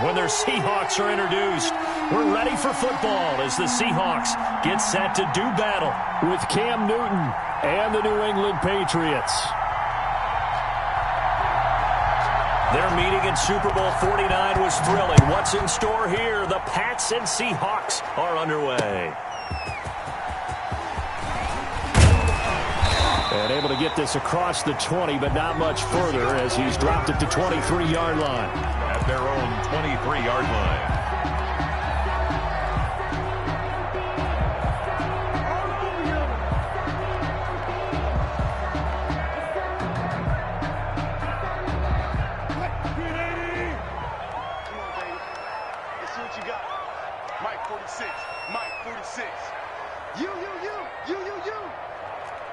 when their Seahawks are introduced. We're ready for football as the Seahawks get set to do battle with Cam Newton and the New England Patriots. Their meeting in Super Bowl 49 was thrilling. What's in store here? The Pats and Seahawks are underway. And able to get this across the 20, but not much further as he's dropped it to 23-yard line. At their own 23-yard line.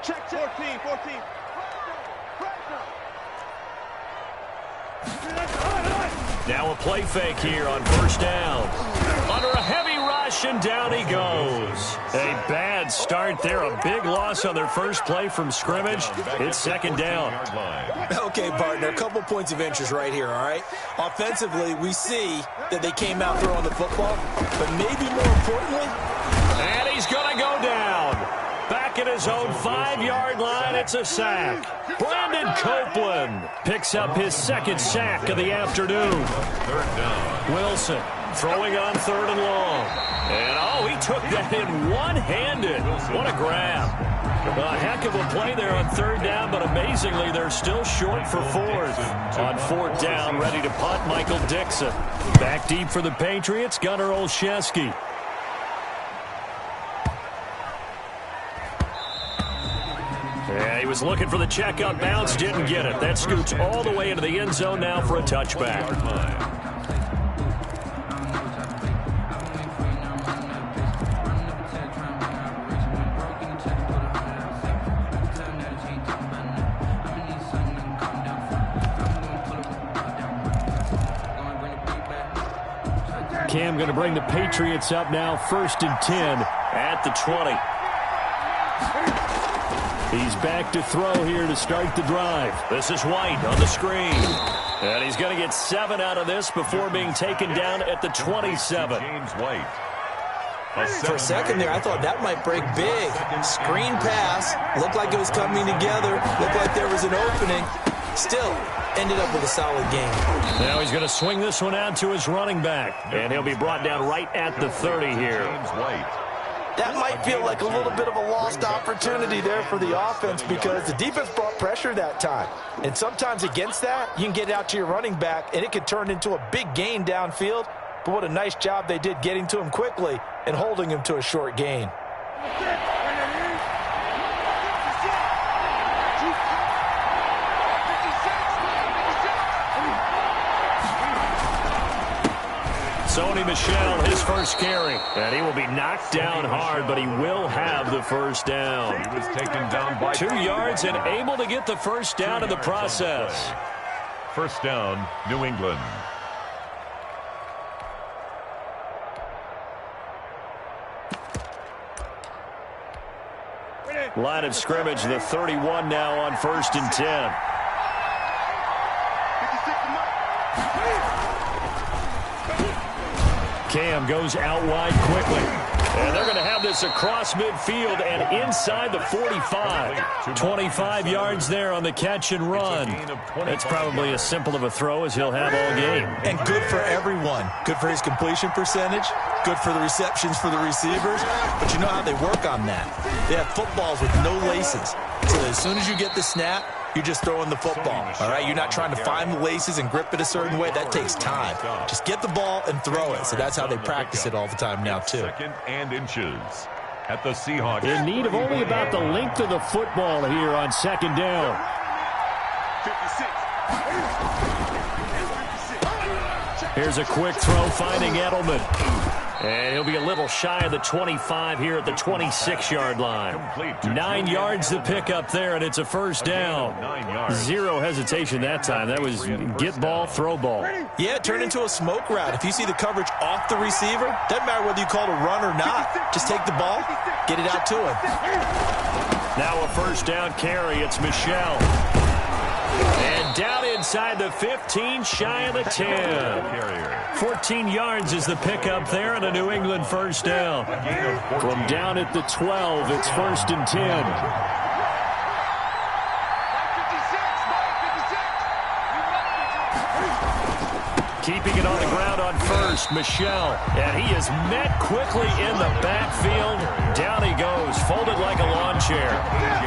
Check 14. Now a play fake here on first down. Under a heavy rush, and down he goes. A bad start there. A big loss on their first play from scrimmage. It's second down. Okay, partner, a couple points of interest right here, all right? Offensively, we see that they came out throwing the football, but maybe more importantly... And he's going to go down. Back at his own 5-yard line, it's a sack. Brandon Copeland picks up his second sack of the afternoon. Third down. Wilson throwing on third and long. And, he took that in one-handed. What a grab. A heck of a play there on third down, but amazingly, they're still short for fourth. On fourth down, ready to punt, Michael Dixon. Back deep for the Patriots, Gunnar Olszewski. Yeah, he was looking for the check-up bounce, didn't get it. That scoots all the way into the end zone now for a touchback. Cam going to bring the Patriots up now, 1st and 10 at the 20. He's back to throw here to start the drive. This is White on the screen. And he's going to get 7 out of this before being taken down at the 27. James White. For a second there, I thought that might break big. Screen pass. Looked like it was coming together. Looked like there was an opening. Still ended up with a solid game. Now he's going to swing this one out to his running back. And he'll be brought down right at the 30 here. James White. That might feel like a little bit of a lost opportunity there for the offense because the defense brought pressure that time. And sometimes against that, you can get it out to your running back, and it can turn into a big gain downfield. But what a nice job they did getting to him quickly and holding him to a short gain. Sony Michel, his first carry. And he will be knocked down hard, but he will have the first down. He was taken down by 2 yards and able to get the first down in the process. First down, New England. Line of scrimmage, the 31 now on 1st and 10. Cam goes out wide quickly. And they're going to have this across midfield and inside the 45. 25 yards there on the catch and run. It's probably as simple of a throw as he'll have all game. And good for everyone. Good for his completion percentage. Good for the receptions for the receivers. But you know how they work on that. They have footballs with no laces. So as soon as you get the snap, you're just throwing the football, all right? You're not trying to find the laces and grip it a certain way. That takes time. Just get the ball and throw it. So that's how they practice it all the time now, too. 2nd and inches at the Seahawks. In need of only about the length of the football here on 2nd down. 56. Here's a quick throw finding Edelman. And he'll be a little shy of the 25 here at the 26-yard line. 9 yards to pick up there, and it's a first down. 9 yards. Zero hesitation that time. That was get ball, throw ball. Yeah, it turned into a smoke route. If you see the coverage off the receiver, doesn't matter whether you call it a run or not. Just take the ball, get it out to him. Now a first down carry. It's Michel. And down in inside the 15, shy of the 10. 14 yards is the pickup there and a New England first down. From down at the 12, it's 1st and 10. Keeping it on the ground on first, Michel. And he is met quickly in the backfield. Down he goes, folded like a lawn chair.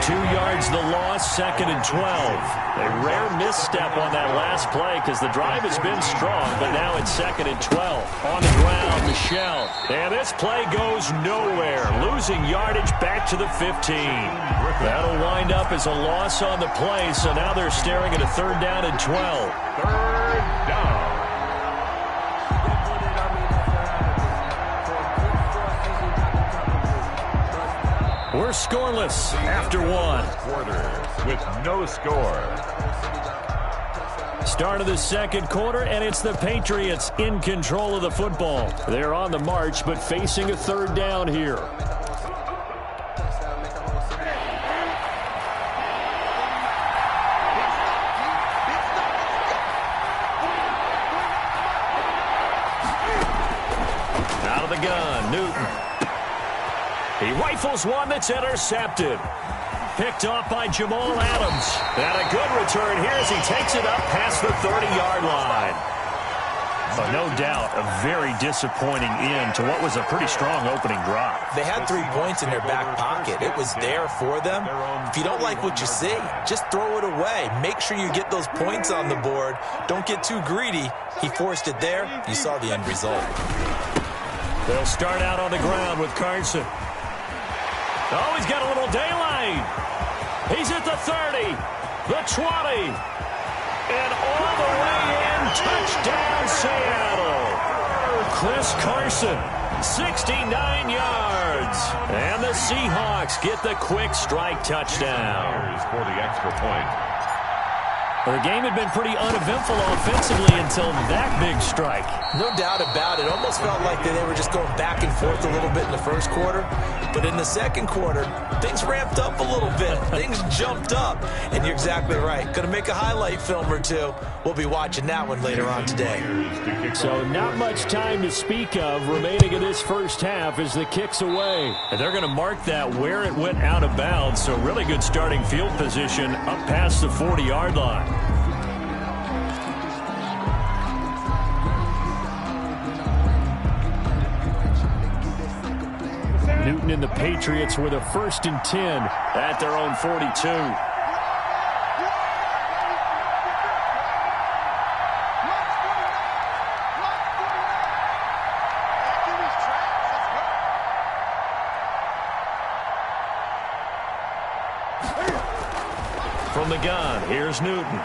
2 yards the loss, 2nd and 12. A rare misstep on that last play because the drive has been strong, but now it's 2nd and 12. On the ground, Michel. And this play goes nowhere. Losing yardage back to the 15. That'll wind up as a loss on the play, so now they're staring at a 3rd down and 12. 3rd down. We're scoreless after 1. Quarter with no score. Start of the 2nd quarter, and it's the Patriots in control of the football. They're on the march, but facing a 3rd down here. Out of the gun, Newton. He rifles one that's intercepted. Picked off by Jamal Adams. And a good return here as he takes it up past the 30-yard line. But no doubt, a very disappointing end to what was a pretty strong opening drive. They had 3 points in their back pocket. It was there for them. If you don't like what you see, just throw it away. Make sure you get those points on the board. Don't get too greedy. He forced it there. You saw the end result. They'll start out on the ground with Carson. Oh, he's got a little daylight. He's at the 30, the 20, and all the way in. Touchdown, Seattle. Chris Carson, 69 yards. And the Seahawks get the quick strike touchdown. For the extra point. Well, the game had been pretty uneventful offensively until that big strike. No doubt about it. Almost felt like they were just going back and forth a little bit in the 1st quarter. But in the 2nd quarter, things ramped up a little bit. Things jumped up. And you're exactly right. Going to make a highlight film or two. We'll be watching that one later on today. So not much time to speak of remaining in this first half as the kick's away. And they're going to mark that where it went out of bounds. So really good starting field position up past the 40-yard line. Newton and the Patriots with a 1st and 10 at their own 42. From the gun, here's Newton.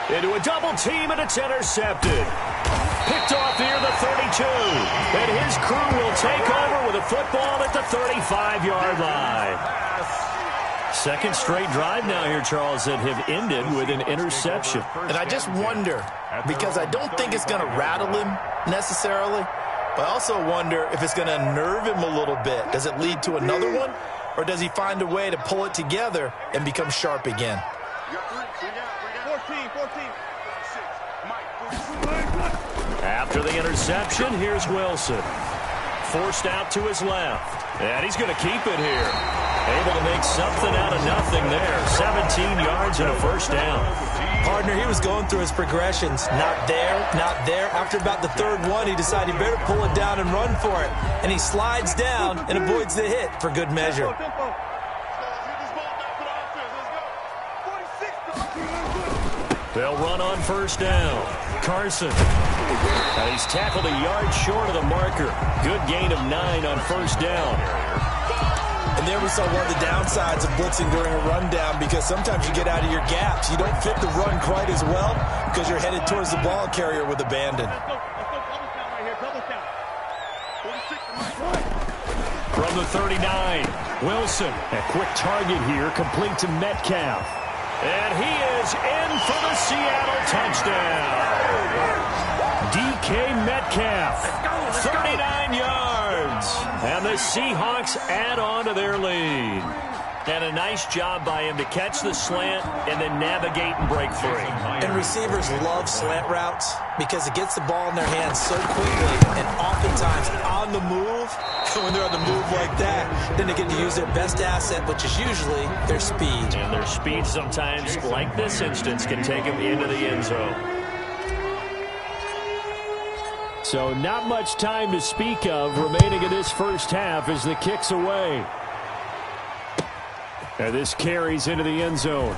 Into a double team, and it's intercepted. Picked off near the 32. And his crew will take over with a football at the 35-yard line. 2nd straight drive now here, Charles, that have ended with an interception. And I just wonder, because I don't think it's going to rattle him necessarily, but I also wonder if it's going to unnerve him a little bit. Does it lead to another one, or does he find a way to pull it together and become sharp again? 14. After the interception, here's Wilson. Forced out to his left. And he's going to keep it here. Able to make something out of nothing there. 17 yards and a 1st down. Partner, he was going through his progressions. Not there, not there. After about the 3rd one, he decided he better pull it down and run for it. And he slides down and avoids the hit for good measure. They'll run on 1st down. Carson. And he's tackled a yard short of the marker. Good gain of 9 on 1st down. And there we saw one of the downsides of blitzing during a rundown, because sometimes you get out of your gaps. You don't fit the run quite as well because you're headed towards the ball carrier with abandon. From the 39, Wilson. A quick target here, complete to Metcalf. And he is in for the Seattle touchdown. DK Metcalf, 39 yards. And the Seahawks add on to their lead. And a nice job by him to catch the slant and then navigate and break free. And receivers love slant routes because it gets the ball in their hands so quickly and oftentimes on the move. And when they're on the move like that, then they get to use their best asset, which is usually their speed. And their speed sometimes, like this instance, can take them into the end zone. So not much time to speak of remaining in this first half as the kick's away. And this carries into the end zone.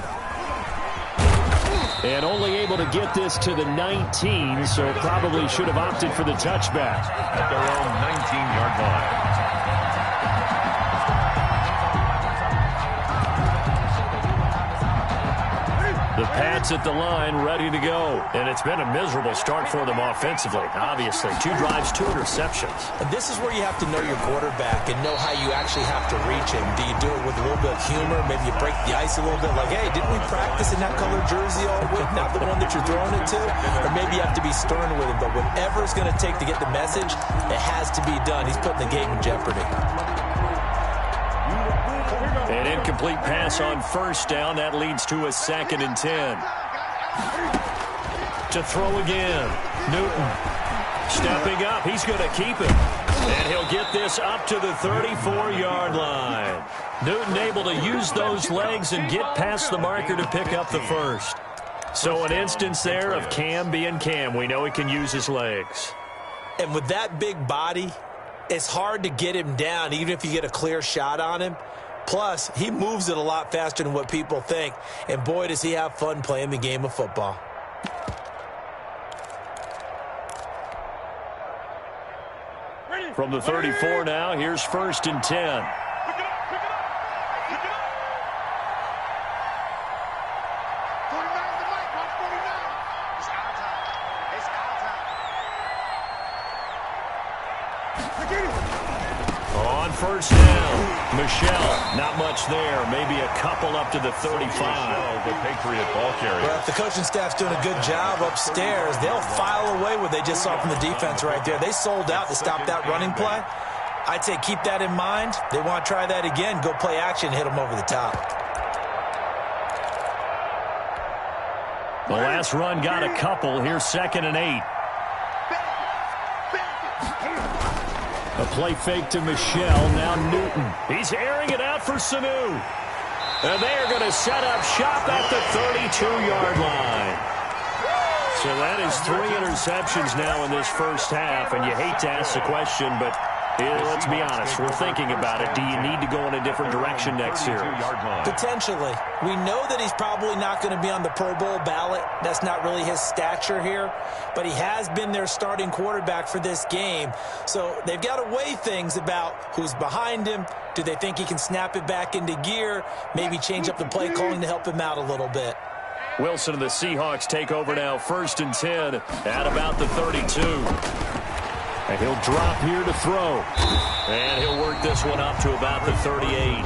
And only able to get this to the 19, so probably should have opted for the touchback. At their own 19-yard line. The Pats at the line, ready to go. And it's been a miserable start for them offensively. Obviously, 2 drives, 2 interceptions. And this is where you have to know your quarterback and know how you actually have to reach him. Do you do it with a little bit of humor? Maybe you break the ice a little bit. Like, hey, didn't we practice in that colored jersey all week? Not the one that you're throwing it to? Or maybe you have to be stern with him. But whatever it's going to take to get the message, it has to be done. He's putting the game in jeopardy. An incomplete pass on first down. That leads to a 2nd and 10. To throw again. Newton stepping up. He's going to keep it. And he'll get this up to the 34-yard line. Newton able to use those legs and get past the marker to pick up the first. So an instance there of Cam being Cam. We know he can use his legs. And with that big body, it's hard to get him down, even if you get a clear shot on him. Plus, he moves it a lot faster than what people think. And boy, does he have fun playing the game of football. From the 34 now, here's 1st and 10. On first down, Michelle, not much there. Maybe a couple up to the 35. The Patriot ball carrier. Well, if the coaching staff's doing a good job upstairs, they'll file away what they just saw from the defense right there. They sold out to stop that running play. I'd say keep that in mind. They want to try that again. Go play action, hit them over the top. The last run got a couple. Here's 2nd and 8. A play fake to Michelle. Now Newton. He's airing it out for Sanu. And they're going to set up shop at the 32-yard line. So that is 3 interceptions now in this first half. And you hate to ask the question, but let's be honest. We're thinking about it. Do you need to go in a different direction next year? Potentially. We know that he's probably not going to be on the Pro Bowl ballot. That's not really his stature here. But he has been their starting quarterback for this game. So they've got to weigh things about who's behind him. Do they think he can snap it back into gear? Maybe change up the play calling to help him out a little bit. Wilson and the Seahawks take over now. 1st and 10 at about the 32. And he'll drop here to throw. And he'll work this one up to about the 38.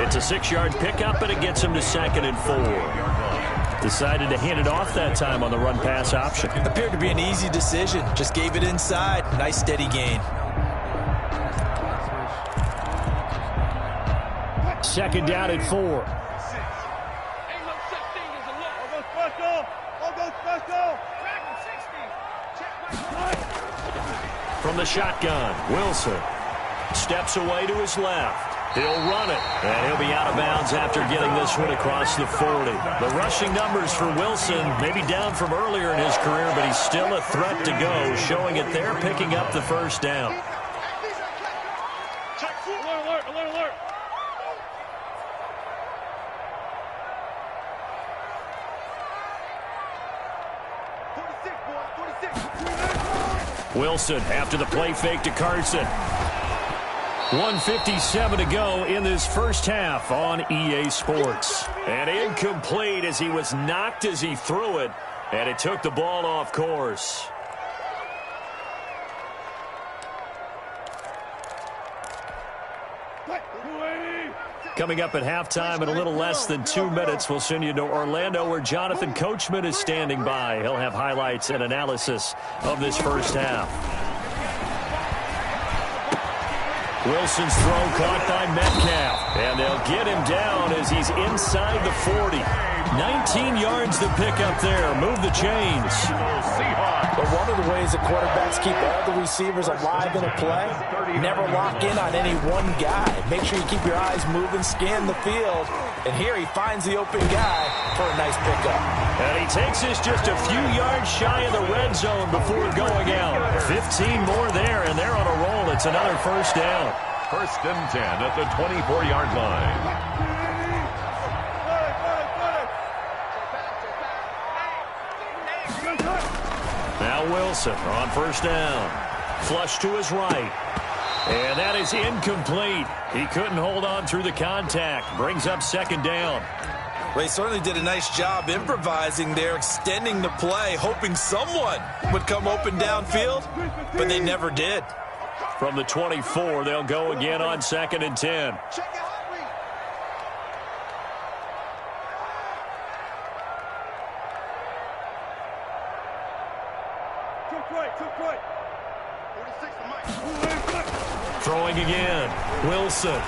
It's a 6-yard pickup, and it gets him to 2nd and 4. Decided to hand it off that time on the run-pass option. Appeared to be an easy decision. Just gave it inside. Nice steady gain. 2nd down at 4. From the shotgun, Wilson steps away to his left. He'll run it, and he'll be out of bounds after getting this one across the 40. The rushing numbers for Wilson maybe down from earlier in his career, but he's still a threat to go, showing it there, picking up the first down. Alert. Wilson after the play fake to Carson. 1:57 to go in this first half on EA Sports. And incomplete as he was knocked as he threw it, and it took the ball off course. Coming up at halftime in a little less than 2 minutes, we'll send you to Orlando where Jonathan Coachman is standing by. He'll have highlights and analysis of this first half. Wilson's throw caught by Metcalf. And they'll get him down as he's inside the 40. 19 yards to pick up there. Move the chains. But one of the ways that quarterbacks keep all the receivers alive in a play, never lock in on any one guy. Make sure you keep your eyes moving, scan the field. And here he finds the open guy for a nice pickup. And he takes us just a few yards shy of the red zone before going out. 15 more there, and they're on a roll. It's another first down. First and 10 at the 24-yard line. Now Wilson on first down. Flush to his right. And that is incomplete. He couldn't hold on through the contact. Brings up second down. Well, he certainly did a nice job improvising there, extending the play, hoping someone would come open downfield, but they never did. From the 24, they'll go again on second and 10. Throwing again. Wilson.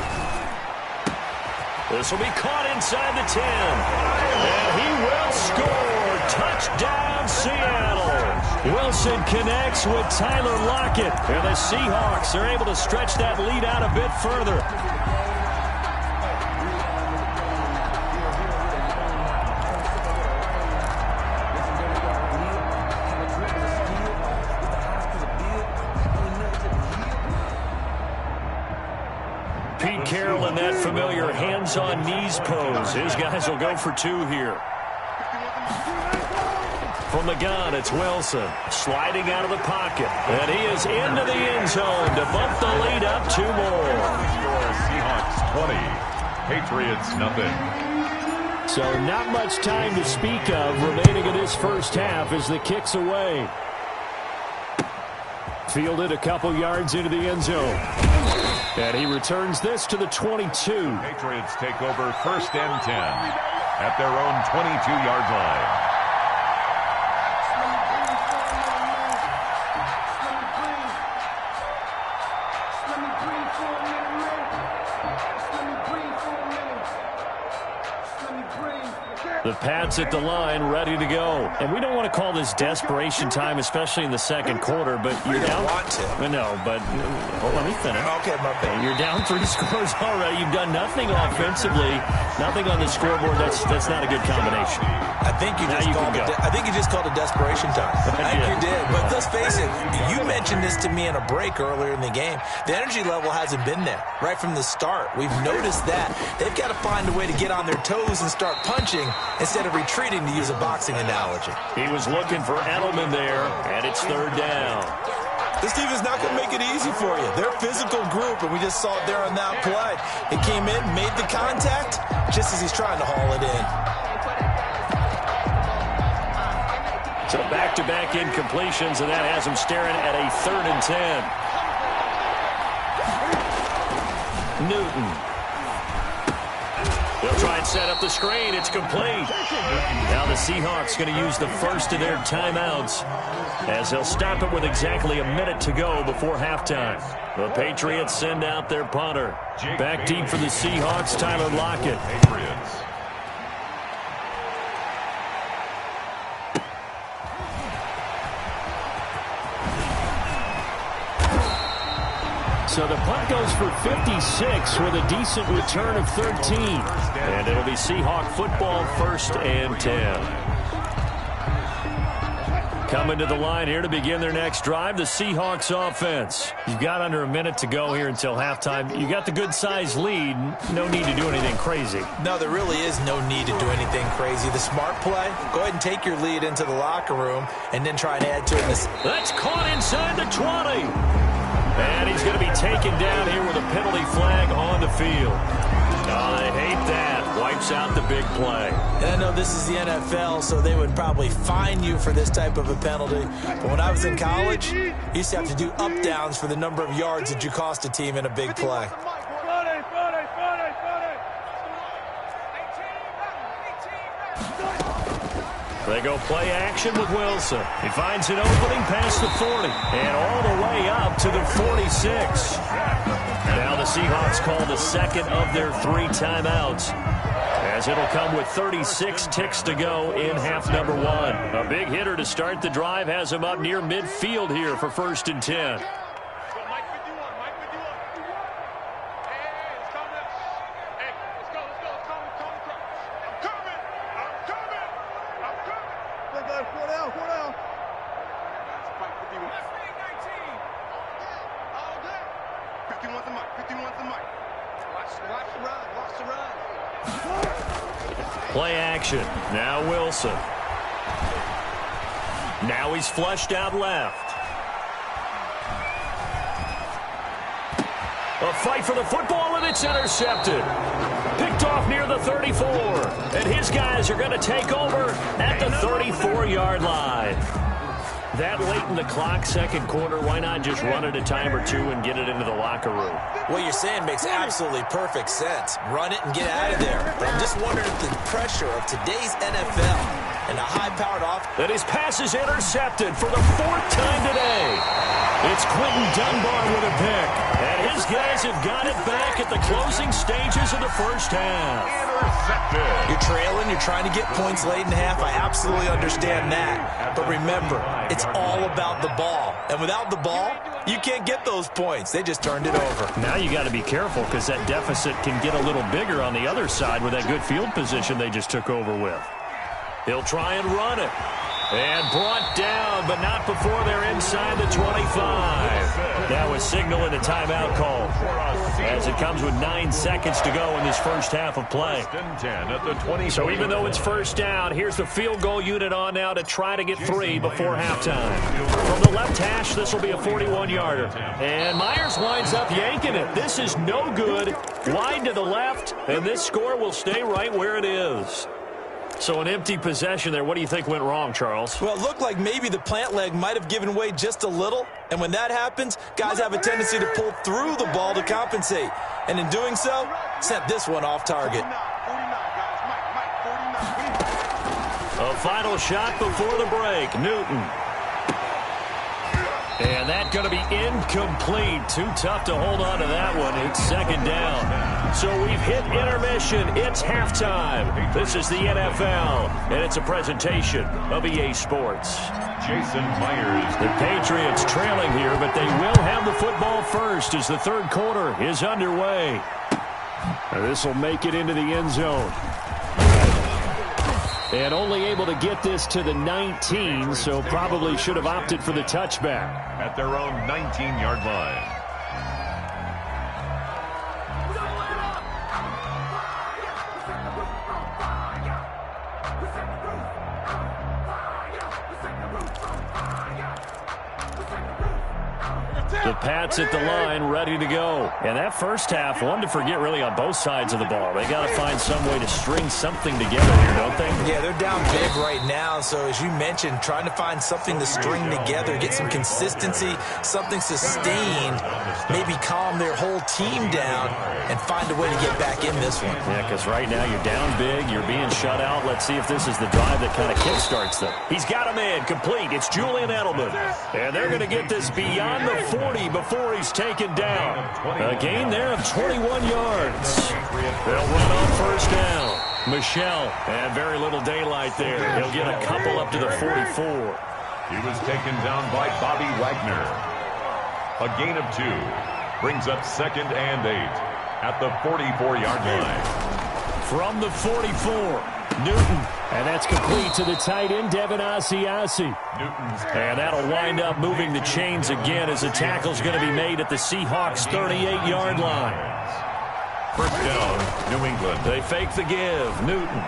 This will be caught inside the 10. And he will score. Touchdown, Seattle. Wilson connects with Tyler Lockett. And the Seahawks are able to stretch that lead out a bit further. Pete Carroll in that familiar hands-on knees pose. His guys will go for two here. From the gun, it's Wilson sliding out of the pocket. And he is into the end zone to bump the lead up two more. Seahawks 20, Patriots nothing. So not much time to speak of remaining in this first half as the kick's away. Fielded a couple yards into the end zone. And he returns this to the 22. Patriots take over first and 10 at their own 22-yard line. The Pats at the line, ready to go. And we don't want to call this desperation time, especially in the second quarter, but you're down. Want to. No, but let me finish. Okay, my bad. You're down 3 scores already. You've done nothing offensively, nothing on the scoreboard. That's not a good combination. I think you just called it desperation time. I think you did. But let's face it, you mentioned this to me in a break earlier in the game. The energy level hasn't been there right from the start. We've noticed that. They've got to find a way to get on their toes and start punching instead of retreating, to use a boxing analogy. He was looking for Edelman there, and it's third down. This team is not going to make it easy for you. They're a physical group, and we just saw it there on that play. It came in, made the contact, just as he's trying to haul it in. So back-to-back incompletions, and that has him staring at a third and 10. Newton. They'll try and set up the screen. It's complete. Now the Seahawks going to use the first of their timeouts as they'll stop it with exactly a minute to go before halftime. The Patriots send out their punter. Back deep for the Seahawks, Tyler Lockett. Patriots. So the punt goes for 56 with a decent return of 13. And it'll be Seahawk football, first and 10. Coming to the line here to begin their next drive, the Seahawks offense. You've got under a minute to go here until halftime. You got the good-sized lead. No need to do anything crazy. No, there really is no need to do anything crazy. The smart play, go ahead and take your lead into the locker room and then try and add to it. That's caught inside the 20. And he's going to be taken down here with a penalty flag on the field. I hate that. Wipes out the big play. And I know this is the NFL, so they would probably fine you for this type of a penalty. But when I was in college, you used to have to do up-downs for the number of yards that you cost a team in a big play. They go play action with Wilson. He finds an opening past the 40 and all the way up to the 46. Now the Seahawks call the second of their 3 timeouts, as it'll come with 36 ticks to go in half number 1. A big hitter to start the drive has him up near midfield here for 1st and 10. Play action. Now Wilson. Now he's flushed out left. A fight for the football, and it's intercepted. Picked off near the 34. And his guys are going to take over at the 34-yard line. That late in the clock, second quarter, why not just run it a time or 2 and get it into the locker room? What you're saying makes absolutely perfect sense. Run it and get out of there. But I'm just wondering if the pressure of today's NFL and a high-powered offense. That his pass is intercepted for the 4th time today. It's Quentin Dunbar with a pick. And his guys have got it back at the closing stages of the first half. You're trailing, you're trying to get points late in half. I absolutely understand that. But remember, it's all about the ball. And without the ball, you can't get those points. They just turned it over. Now you got to be careful because that deficit can get a little bigger on the other side with that good field position they just took over with. He'll try and run it. And brought down, but not before they're inside the 25. That was signaling a timeout call, as it comes with 9 seconds to go in this first half of play. So even though it's first down, here's the field goal unit on now to try to get 3 before halftime. From the left hash, this will be a 41-yarder. And Myers winds up yanking it. This is no good. Wide to the left, and this score will stay right where it is. So an empty possession there. What do you think went wrong, Charles? Well, it looked like maybe the plant leg might have given way just a little. And when that happens, guys have a tendency to pull through the ball to compensate. And in doing so, sent this one off target. A final shot before the break. Newton. And that's going to be incomplete. Too tough to hold on to that one. It's second down. So we've hit intermission. It's halftime. This is the NFL, and it's a presentation of EA Sports. Jason Myers. The Patriots trailing here, but they will have the football first as the third quarter is underway. This will make it into the end zone. And only able to get this to the 19, so probably should have opted for the touchback. At their own 19-yard line. The Pats at the line, ready to go. And that first half, one to forget really on both sides of the ball. They got to find some way to string something together here, don't they? Yeah, they're down big right now. So as you mentioned, trying to find something to string together, get some consistency, something sustained, maybe calm their whole team down and find a way to get back in this one. Yeah, because right now you're down big, you're being shut out. Let's see if this is the drive that kind of kickstarts them. He's got a man complete. It's Julian Edelman. And they're going to get this beyond the 40 before he's taken down. A gain there of 21 yards. They'll run on first down. Michelle, and very little daylight there. He'll get a couple up to the 44. He was taken down by Bobby Wagner. A gain of 2. Brings up 2nd and 8 at the 44-yard line. From the 44, Newton. And that's complete to the tight end, Devin Asiasi. And that'll wind up moving the chains again as the tackle's going to be made at the Seahawks' 38-yard line. First down, New England. They fake the give. Newton.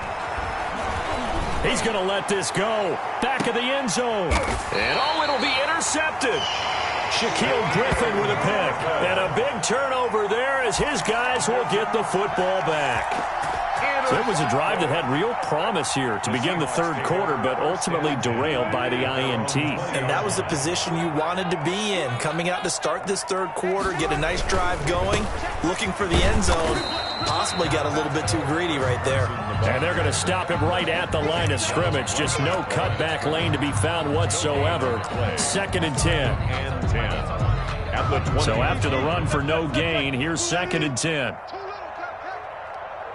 He's going to let this go. Back of the end zone. And it'll be intercepted. Shaquille Griffin with a pick. And a big turnover there as his guys will get the football back. So it was a drive that had real promise here to begin the third quarter, but ultimately derailed by the INT. And that was the position you wanted to be in, coming out to start this third quarter, get a nice drive going, looking for the end zone. Possibly got a little bit too greedy right there. And they're going to stop him right at the line of scrimmage. Just no cutback lane to be found whatsoever. 2nd and 10. at the 20. So after the run for no gain, here's 2nd and 10.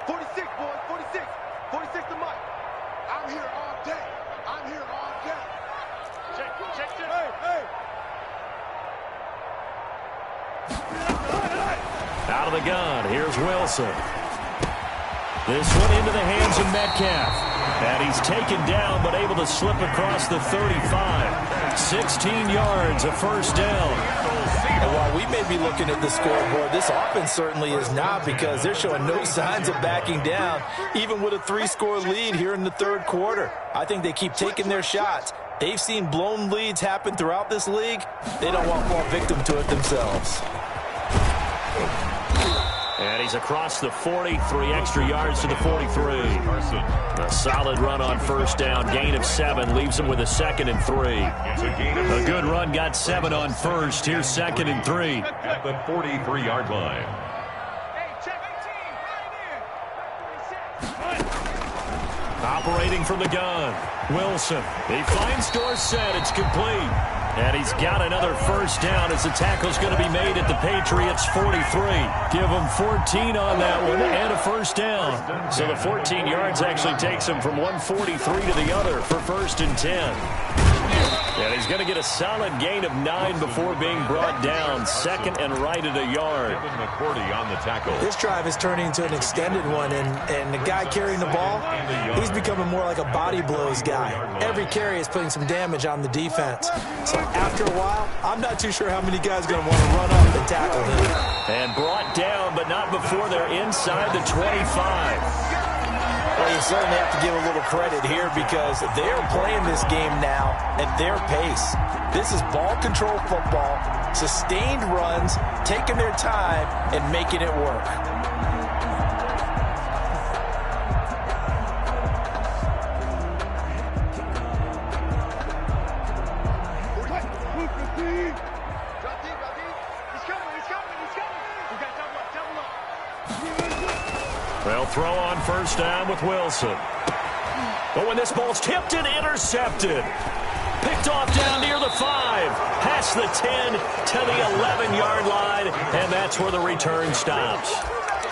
46, boys, 46. 46 to Mike. I'm here all day. I'm here all day. Check. Hey. Out of the gun, here's Wilson. This one into the hands of Metcalf. And he's taken down, but able to slip across the 35. 16 yards, a first down. And while we may be looking at the scoreboard, this offense certainly is not, because they're showing no signs of backing down, even with a 3-score lead here in the third quarter. I think they keep taking their shots. They've seen blown leads happen throughout this league. They don't want to fall victim to it themselves. And he's across the 40, 3 extra yards to the 43. A solid run on first down, gain of 7, leaves him with a 2nd and 3. A good run, got 7 on first. Here's 2nd and 3. At the 43-yard line. Operating from the gun, Wilson. He finds Dorsett. It's complete. And he's got another first down as the tackle's going to be made at the Patriots' 43. Give him 14 on that one and a first down. So the 14 yards actually takes him from 143 to the other for 1st and 10. And he's going to get a solid gain of 9 before being brought down. 2nd and right at a yard. On the tackle. This drive is turning into an extended one, and the guy carrying the ball, he's becoming more like a body blows guy. Every carry is putting some damage on the defense. So after a while, I'm not too sure how many guys are going to want to run up and tackle him. And brought down, but not before they're inside the 25. Well, you certainly have to give a little credit here, because they're playing this game now at their pace. This is ball control football, sustained runs, taking their time, and making it work. They'll throw on first down with Wilson. Oh, and this ball's tipped and intercepted. Picked off down near the 5. Past the 10 to the 11-yard line, and that's where the return stops.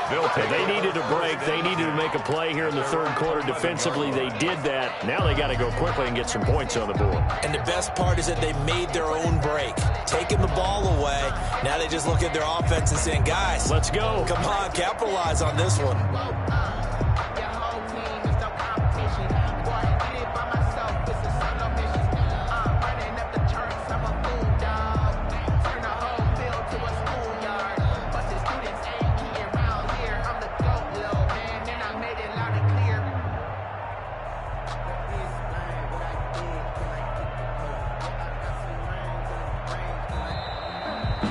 They needed a break. They needed to make a play here in the third quarter. Defensively, they did that. Now they got to go quickly and get some points on the board. And the best part is that they made their own break, taking the ball away. Now they just look at their offense and saying, guys, let's go. Come on, capitalize on this one.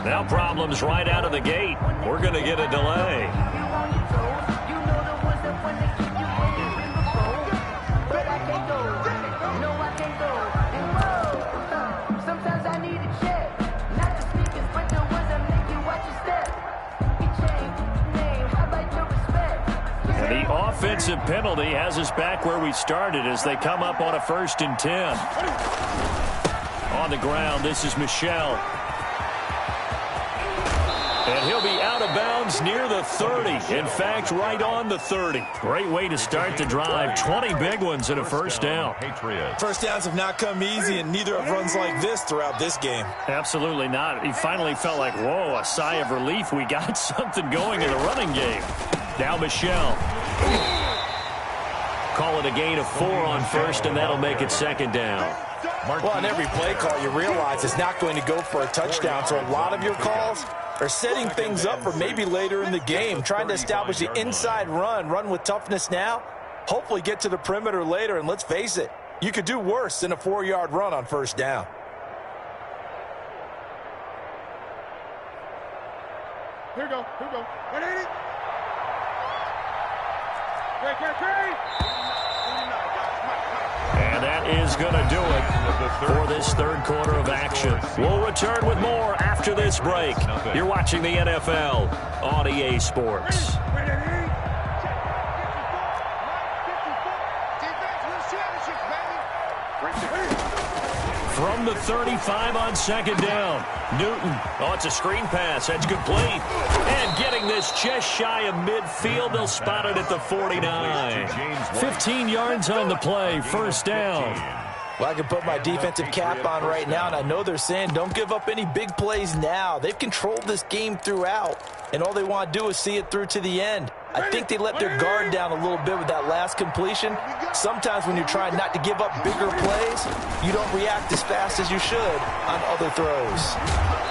Now problems right out of the gate. We're going to get a delay. And the offensive penalty has us back where we started as they come up on a 1st and 10. On the ground, this is Michel. And he'll be out of bounds near the 30. In fact, right on the 30. Great way to start the drive. 20 big ones and a first down. First downs have not come easy, and neither have runs like this throughout this game. Absolutely not. He finally felt like, whoa, a sigh of relief. We got something going in the running game. Now Michel. Call it a gain of 4 on first, and that'll make it 2nd down. Well, on every play call, you realize it's not going to go for a touchdown, so a lot of your calls are setting things up for maybe later in the game, trying to establish the inside run with toughness now, hopefully get to the perimeter later, and let's face it, you could do worse than a 4-yard run on first down. Here we go. 180. Great. And that is going to do it for this third quarter of action. We'll return with more after this break. You're watching the NFL on EA Sports. from the 35 on second down. Newton. Oh, it's a screen pass. That's complete. And getting this just shy of midfield. They'll spot it at the 49. 15 yards on the play. First down. Well, I can put my defensive cap on right now, and I know they're saying don't give up any big plays now. They've controlled this game throughout, and all they want to do is see it through to the end. I think they let their guard down a little bit with that last completion. Sometimes when you're trying not to give up bigger plays, you don't react as fast as you should on other throws.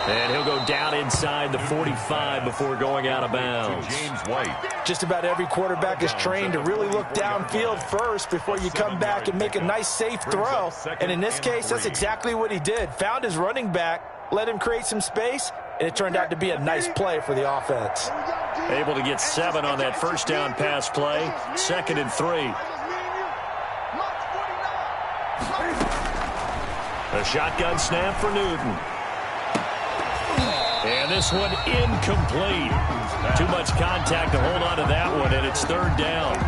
And he'll go down inside the 45 before going out of bounds. James White. Just about every quarterback is trained to really look downfield first before you come back and make a nice, safe throw. And in this case, that's exactly what he did. Found his running back, let him create some space, and it turned out to be a nice play for the offense. Able to get 7 on that first down pass play. 2nd and 3. A shotgun snap for Newton. And this one incomplete. Too much contact to hold on to that one, and it's 3rd down.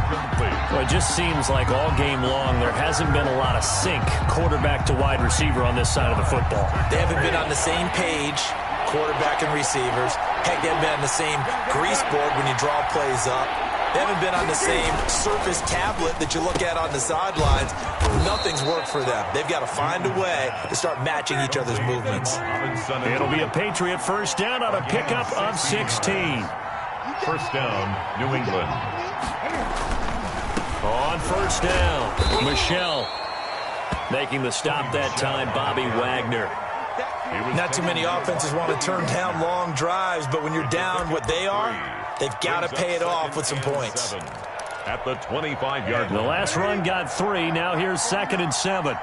Well, it just seems like all game long there hasn't been a lot of sync quarterback to wide receiver on this side of the football. They haven't been on the same page, quarterback and receivers. Heck, they haven't been on the same grease board when you draw plays up. They haven't been on the same surface tablet that you look at on the sidelines. Nothing's worked for them. They've got to find a way to start matching each other's movements. It'll be a Patriot first down on a pickup of 16. First down, New England. On first down, Michelle. Making the stop that time, Bobby Wagner. Not too many offenses want to turn down long drives, but when you're down what they are, they've got to pay it off with some points. At the 25-yard line. The last run got 3. Now here's 2nd and 7.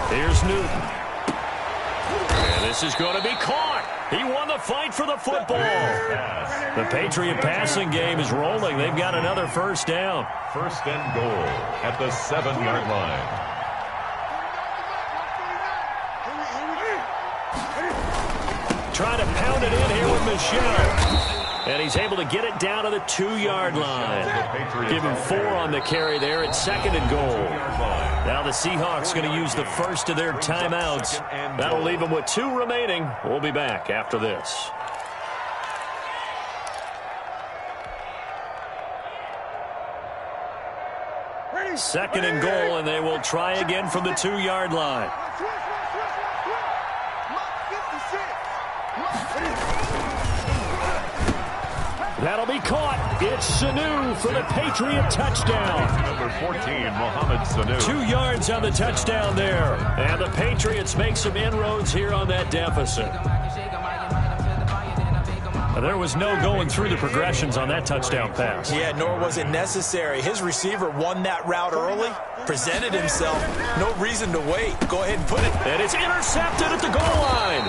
Here's Newton. And this is going to be caught. He won the fight for the football. The Patriot passing game is rolling. They've got another first down. First and goal at the 7-yard line. Trying to pound it in here with Michelle. And he's able to get it down to the 2-yard line. Give him 4 on the carry there at 2nd and goal. Now the Seahawks going to use the first of their timeouts. That'll leave them with 2 remaining. We'll be back after this. Second and goal, and they will try again from the 2-yard line. That'll be caught. It's Sanu for the Patriot touchdown. Number 14, Mohamed Sanu. 2 yards on the touchdown there. And the Patriots make some inroads here on that deficit. There was no going through the progressions on that touchdown pass. Yeah, nor was it necessary. His receiver won that route early, presented himself. No reason to wait. Go ahead and put it. And it's intercepted at the goal line.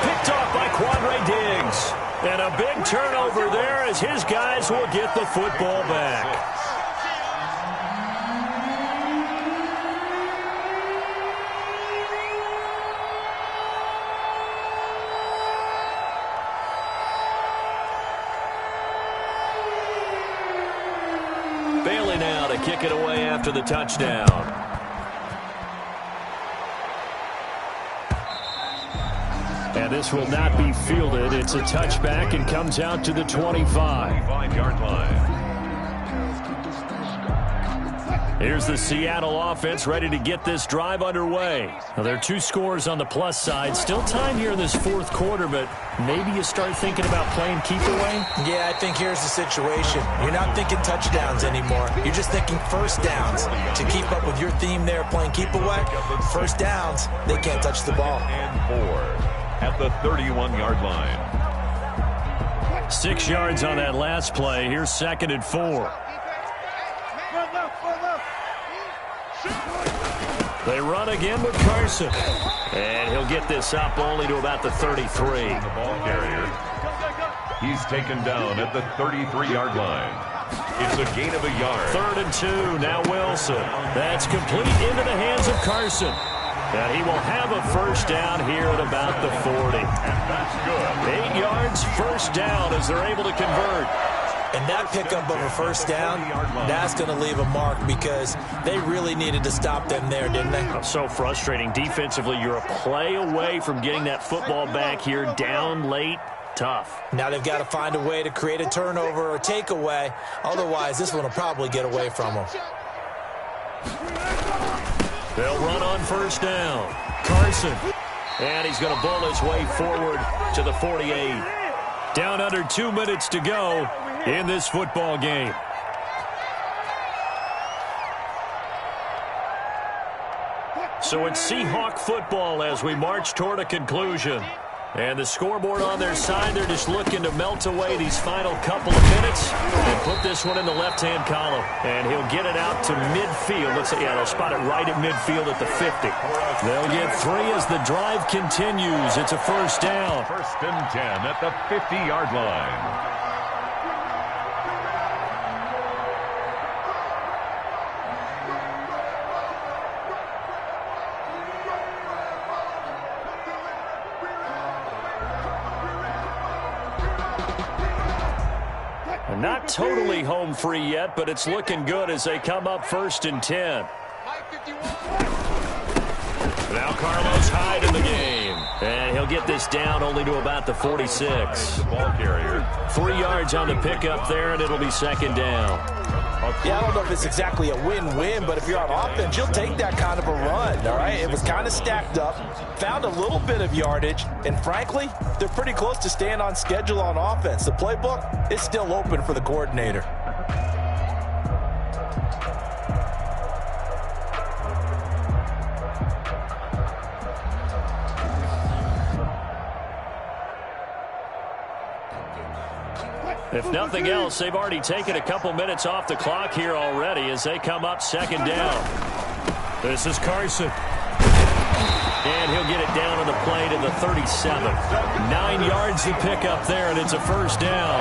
Picked off by Quandre Diggs. And a big turnover there as his guys will get the football back. Bailey now to kick it away after the touchdown. And this will not be fielded. It's a touchback and comes out to the 25. 5-yard line. Here's the Seattle offense ready to get this drive underway. Now, there are 2 scores on the plus side. Still time here in this 4th quarter, but maybe you start thinking about playing keep away? Yeah, I think here's the situation. You're not thinking touchdowns anymore. You're just thinking first downs. To keep up with your theme there, playing keep away, first downs, they can't touch the ball. And 4 at the 31-yard line. 6 yards on that last play. Here's 2nd and 4. They run again with Carson. And he'll get this up only to about the 33. The ball carrier. He's taken down at the 33-yard line. It's a gain of a yard. 3rd and 2. Now Wilson. That's complete into the hands of Carson. And he will have a first down here at about the 40. And that's good. 8 yards, first down as they're able to convert. And that pickup of a first down, that's going to leave a mark because they really needed to stop them there, didn't they? So frustrating. Defensively, you're a play away from getting that football back here, down late. Tough. Now they've got to find a way to create a turnover or takeaway. Otherwise, this one will probably get away from them. They'll run on first down. Carson. And he's going to bowl his way forward to the 48. Down under 2 minutes to go in this football game. So it's Seahawk football as we march toward a conclusion. And the scoreboard on their side, they're just looking to melt away these final couple of minutes and put this one in the left-hand column. And he'll get it out to midfield. Let's say, yeah, they'll spot it right at midfield at the 50. They'll get 3 as the drive continues. It's a first down. First and 10 at the 50-yard line. Not totally home free yet, but it's looking good as they come up first and 10. Now Carlos Hyde in the game. And he'll get this down only to about the 46. The ball carrier. 3 yards on the pickup there, and it'll be second down. Yeah, I don't know if it's exactly a win-win, but if you're on offense, you'll take that kind of a run, all right? It was kind of stacked up, found a little bit of yardage, and frankly, they're pretty close to staying on schedule on offense. The playbook is still open for the coordinator. If nothing else, they've already taken a couple minutes off the clock here already as they come up second down. This is Carson. And he'll get it down on the play to the 37. 9 yards to pick up there, and it's a first down.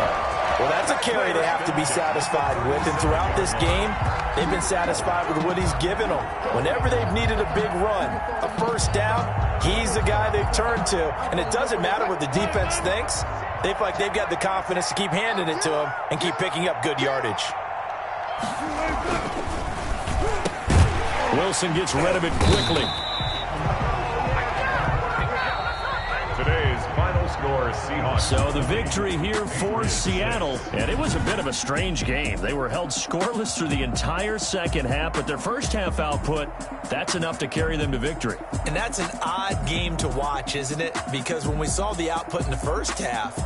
Well, that's a carry they have to be satisfied with, and throughout this game, they've been satisfied with what he's given them. Whenever they've needed a big run, a first down, he's the guy they've turned to, and it doesn't matter what the defense thinks. They feel like they've got the confidence to keep handing it to him and keep picking up good yardage. Wilson gets rid of it quickly. Today's final score is Seahawks. So the victory here for Seattle. And it was a bit of a strange game. They were held scoreless through the entire second half, but their first half output, that's enough to carry them to victory. And that's an odd game to watch, isn't it? Because when we saw the output in the first half,